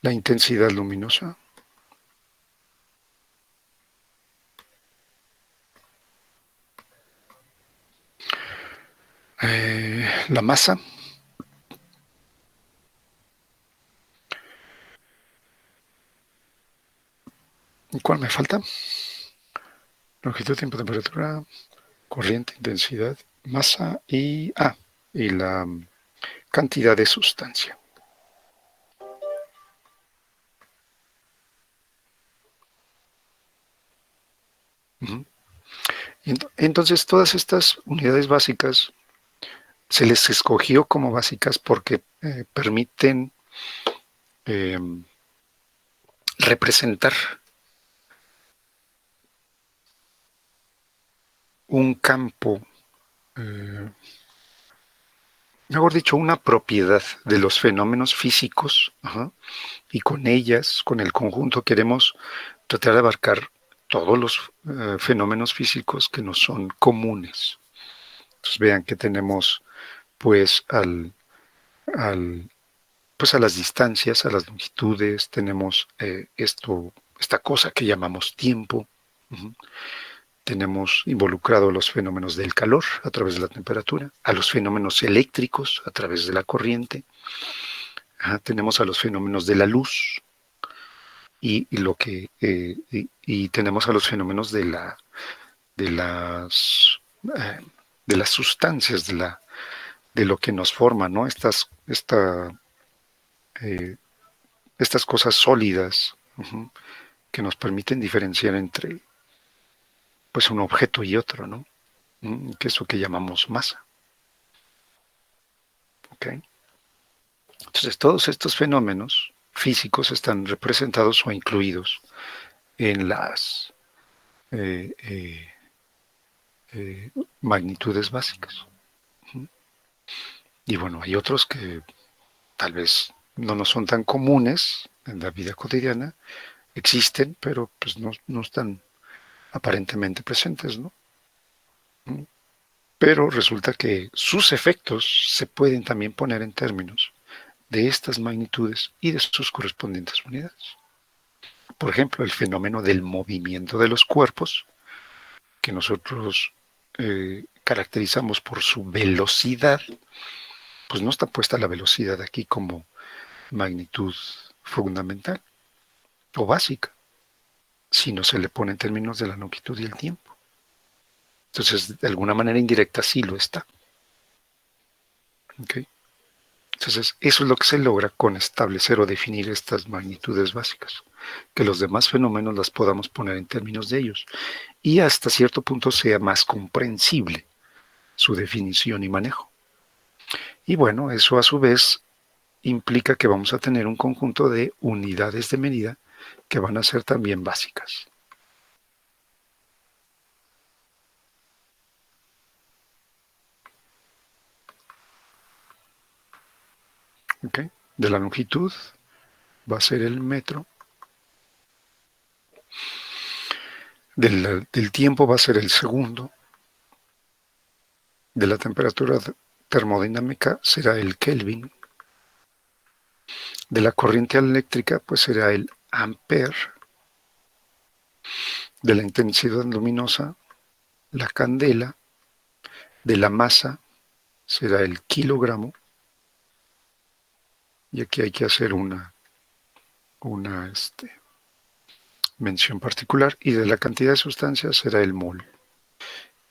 la intensidad luminosa, la masa, ¿cuál me falta? Longitud, tiempo, temperatura, corriente, intensidad, masa y la cantidad de sustancia. Entonces, todas estas unidades básicas se les escogió como básicas porque permiten representar un campo, mejor dicho, una propiedad de los fenómenos físicos, y con ellas, con el conjunto, queremos tratar de abarcar todos los fenómenos físicos que nos son comunes. Entonces vean que tenemos pues pues a las distancias, a las longitudes, tenemos esta cosa que llamamos tiempo. Tenemos involucrado a los fenómenos del calor a través de la temperatura, a los fenómenos eléctricos a través de la corriente, tenemos a los fenómenos de la luz y tenemos a los fenómenos de las sustancias, de lo que nos forma, ¿no? Estas cosas sólidas, que nos permiten diferenciar entre pues un objeto y otro, ¿no? Que es eso que llamamos masa. ¿Ok? Entonces, todos estos fenómenos físicos están representados o incluidos en las eh, eh, magnitudes básicas. Y bueno, hay otros que tal vez no nos son tan comunes en la vida cotidiana, existen, pero pues no están aparentemente presentes, ¿no? Pero resulta que sus efectos se pueden también poner en términos de estas magnitudes y de sus correspondientes unidades. Por ejemplo, el fenómeno del movimiento de los cuerpos, que nosotros caracterizamos por su velocidad, pues no está puesta la velocidad aquí como magnitud fundamental o básica, sino se le pone en términos de la longitud y el tiempo. Entonces, de alguna manera indirecta sí lo está. ¿Okay? Entonces, eso es lo que se logra con establecer o definir estas magnitudes básicas, que los demás fenómenos las podamos poner en términos de ellos y hasta cierto punto sea más comprensible su definición y manejo. Y bueno, eso a su vez implica que vamos a tener un conjunto de unidades de medida que van a ser también básicas. ¿Okay? De la longitud va a ser el metro. Del tiempo va a ser el segundo. De la temperatura termodinámica será el Kelvin. De la corriente eléctrica pues será el ampere. De la intensidad luminosa, la candela. De la masa será el kilogramo. Y aquí hay que hacer una mención particular. Y de la cantidad de sustancias será el mol.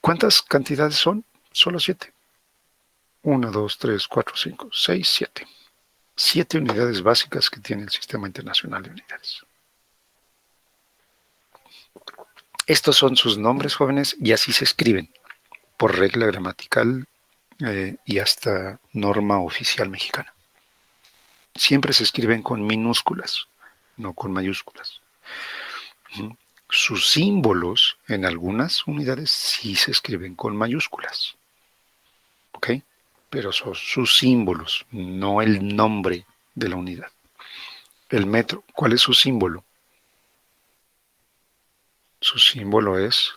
¿Cuántas cantidades son? Solo 7. 1, 2, 3, 4, 5, 6, 7. 7 unidades básicas que tiene el Sistema Internacional de Unidades. Estos son sus nombres, jóvenes, y así se escriben, por regla gramatical y hasta norma oficial mexicana. Siempre se escriben con minúsculas, no con mayúsculas. Sus símbolos en algunas unidades sí se escriben con mayúsculas. ¿Ok? Pero son sus símbolos, no el nombre de la unidad. El metro, ¿cuál es su símbolo? Su símbolo es,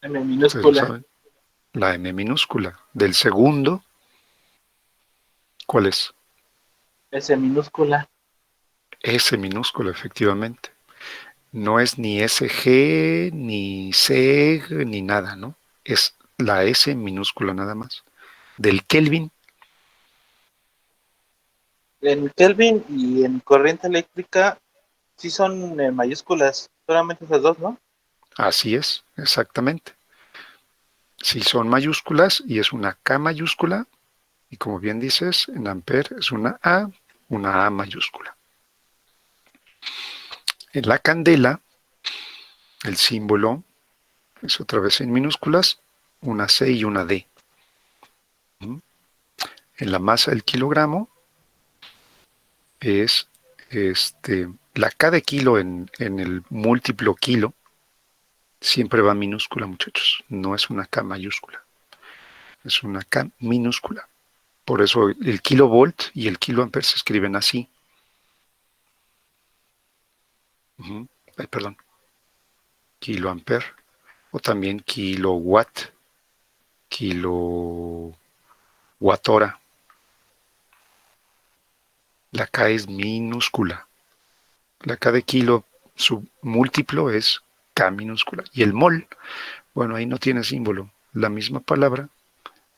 M ustedes lo minúscula. saben, la M minúscula. Del segundo, ¿cuál es? S minúscula. S minúscula, efectivamente. No es ni SG, ni SEG, ni nada, ¿no? Es la S minúscula nada más. Del Kelvin, En Kelvin y en corriente eléctrica sí son mayúsculas, solamente esas dos, ¿no? así es, exactamente. Si son mayúsculas y es una K mayúscula, y como bien dices, en ampere es una A mayúscula. En la candela, el símbolo es otra vez en minúsculas, una C y una D. En la masa del kilogramo es la K de kilo en el múltiplo kilo, siempre va minúscula, muchachos. No es una K mayúscula, es una K minúscula. Por eso el kilovolt y el kiloampere se escriben así. Ay, perdón. Kiloampere. O también kilowatt. Kilowatthora. La K es minúscula. La K de kilo, su múltiplo es K minúscula. Y el mol, bueno, ahí no tiene símbolo. La misma palabra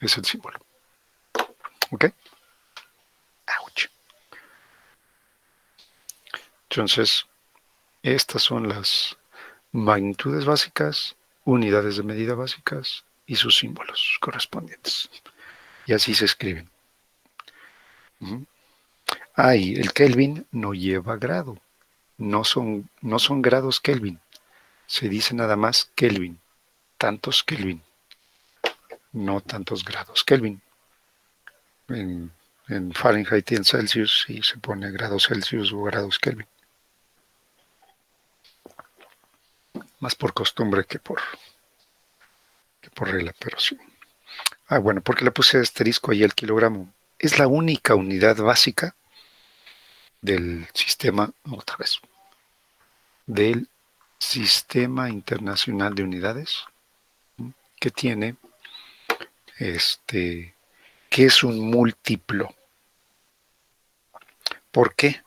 es el símbolo. ¿Ok? Ouch. Entonces, estas son las magnitudes básicas, unidades de medida básicas y sus símbolos correspondientes. Y así se escriben. Y el Kelvin no lleva grado. no son grados Kelvin. Se dice nada más Kelvin. Tantos Kelvin. No tantos grados Kelvin. En Fahrenheit y en Celsius sí se pone grados Celsius o grados Kelvin. Más por costumbre que por regla, pero sí. Bueno, porque le puse asterisco ahí al kilogramo. Es la única unidad básica del sistema, otra vez, del Sistema Internacional de Unidades, que tiene, que es un múltiplo. ¿Por qué?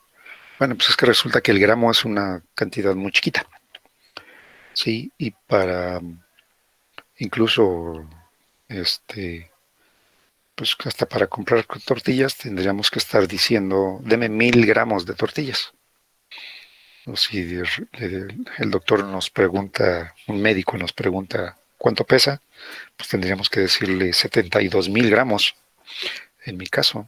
Bueno, pues es que resulta que el gramo es una cantidad muy chiquita, ¿sí? Y para incluso, pues hasta para comprar tortillas tendríamos que estar diciendo, deme 1000 gramos de tortillas. O si el doctor nos pregunta, un médico nos pregunta cuánto pesa, pues tendríamos que decirle 72,000 gramos, en mi caso,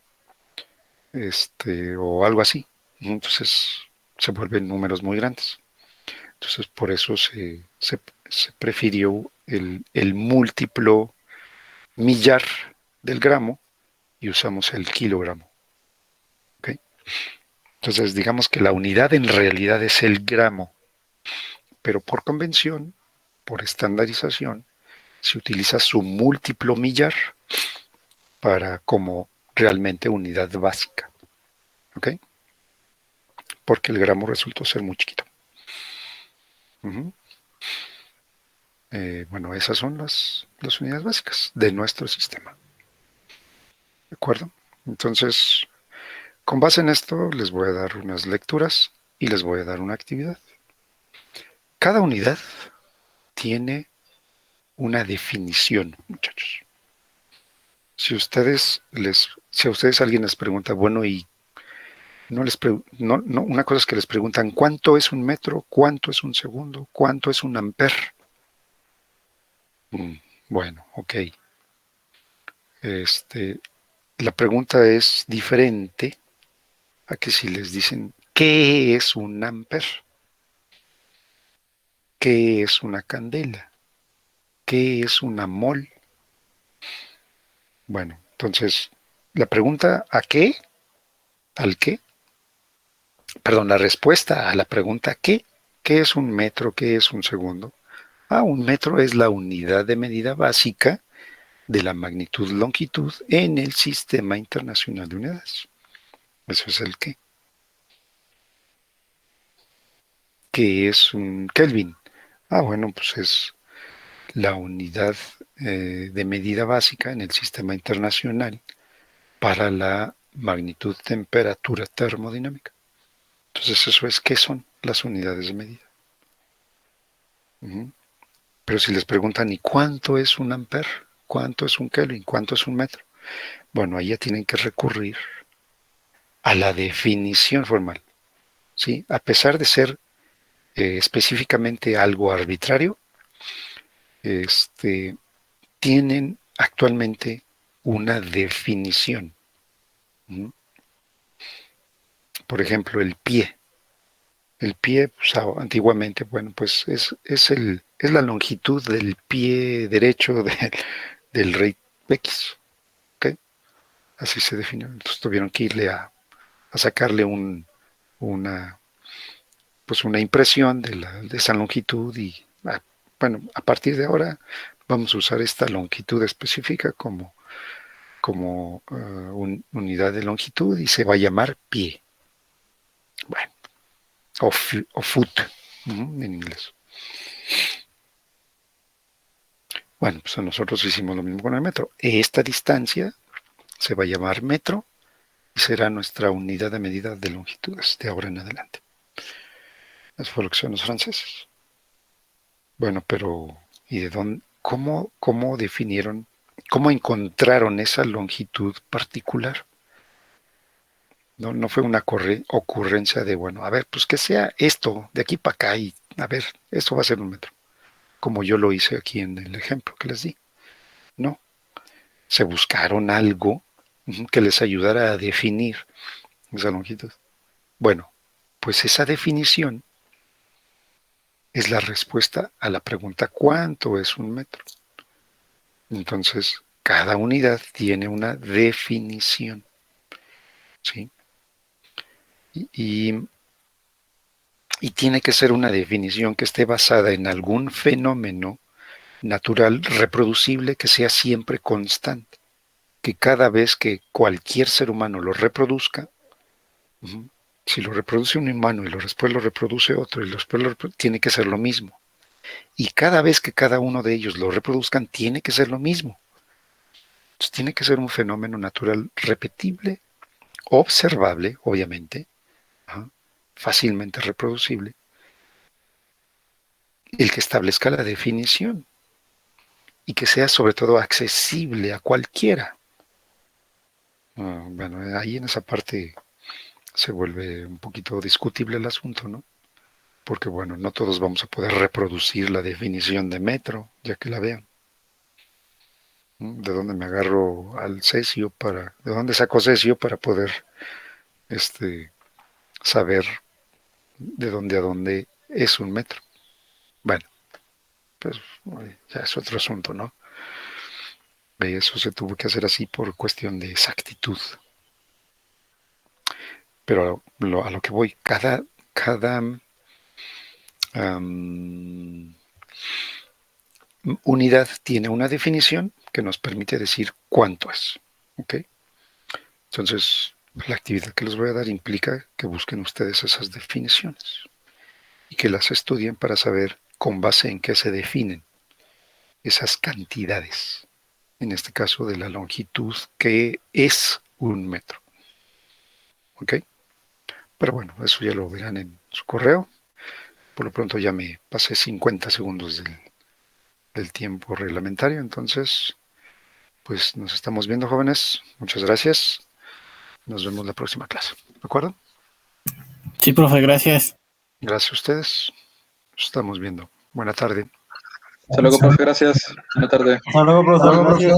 o algo así. Entonces se vuelven números muy grandes. Entonces por eso se prefirió el múltiplo millar del gramo y usamos el kilogramo. ¿Okay? Entonces digamos que la unidad en realidad es el gramo, pero por convención, por estandarización, se utiliza su múltiplo millar para como realmente unidad básica. ¿Ok? Porque el gramo resultó ser muy chiquito. Bueno, esas son las unidades básicas de nuestro sistema. ¿De acuerdo? Entonces, con base en esto, les voy a dar unas lecturas y les voy a dar una actividad. Cada unidad tiene una definición, muchachos. Si a ustedes alguien les pregunta, bueno, y una cosa es que les preguntan cuánto es un metro, cuánto es un segundo, cuánto es un amper. Bueno, ok. La pregunta es diferente a que si les dicen ¿qué es un amper? ¿Qué es una candela? ¿Qué es una mol? Bueno, entonces, la pregunta ¿a qué? ¿Al qué? Perdón, la respuesta a la pregunta ¿qué? ¿Qué es un metro? ¿Qué es un segundo? Un metro es la unidad de medida básica de la magnitud-longitud en el Sistema Internacional de Unidades. Eso es el qué. ¿Qué es un Kelvin? Bueno, pues es la unidad de medida básica en el Sistema Internacional para la magnitud temperatura termodinámica. Entonces eso es, ¿qué son las unidades de medida? Pero si les preguntan, ¿y cuánto es un amper? ¿Cuánto es un Kelvin? ¿Cuánto es un metro? Bueno, ahí ya tienen que recurrir a la definición formal. ¿Sí? A pesar de ser específicamente algo arbitrario, tienen actualmente una definición. Por ejemplo, el pie. El pie, pues, antiguamente, bueno, pues es la longitud del pie derecho del rey X. ¿Okay? Así se definió. Entonces tuvieron que irle a sacarle una impresión de esa longitud y, bueno, a partir de ahora vamos a usar esta longitud específica como unidad de longitud y se va a llamar pie. Bueno, o foot en inglés. Bueno, pues nosotros hicimos lo mismo con el metro. Esta distancia se va a llamar metro y será nuestra unidad de medida de longitudes de ahora en adelante. Eso fue lo que hicieron los franceses. Bueno, pero ¿y de dónde? ¿Cómo definieron, cómo encontraron esa longitud particular? No fue una ocurrencia de, bueno, a ver, pues que sea esto, de aquí para acá, y a ver, esto va a ser un metro, como yo lo hice aquí en el ejemplo que les di. No, se buscaron algo que les ayudara a definir esa longitud. Bueno, pues esa definición es la respuesta a la pregunta ¿cuánto es un metro? Entonces, cada unidad tiene una definición, ¿sí? Y tiene que ser una definición que esté basada en algún fenómeno natural reproducible que sea siempre constante, que cada vez que cualquier ser humano lo reproduzca, si lo reproduce un humano y después lo reproduce otro y después tiene que ser lo mismo. Y cada vez que cada uno de ellos lo reproduzcan, tiene que ser lo mismo. Entonces, tiene que ser un fenómeno natural repetible, observable, obviamente, fácilmente reproducible, el que establezca la definición y que sea sobre todo accesible a cualquiera. Bueno, ahí en esa parte se vuelve un poquito discutible el asunto, ¿no? Porque, bueno, no todos vamos a poder reproducir la definición de metro, ya que la vean. ¿De dónde me agarro al cesio de dónde saco cesio para poder saber de dónde a dónde es un metro? Bueno, pues ya es otro asunto, ¿no? Eso se tuvo que hacer así por cuestión de exactitud. Pero a lo que voy, cada unidad tiene una definición que nos permite decir cuánto es. ¿Ok? Entonces, la actividad que les voy a dar implica que busquen ustedes esas definiciones y que las estudien para saber con base en qué se definen esas cantidades. En este caso, de la longitud que es un metro. ¿Ok? Pero bueno, eso ya lo verán en su correo. Por lo pronto ya me pasé 50 segundos del tiempo reglamentario, entonces, pues nos estamos viendo, jóvenes. Muchas gracias. Nos vemos la próxima clase. ¿De acuerdo? Sí, profe, gracias. Gracias a ustedes. Nos estamos viendo. Buena tarde. Hasta luego, profe, gracias. Buena tarde. Hasta luego, profesor. Gracias.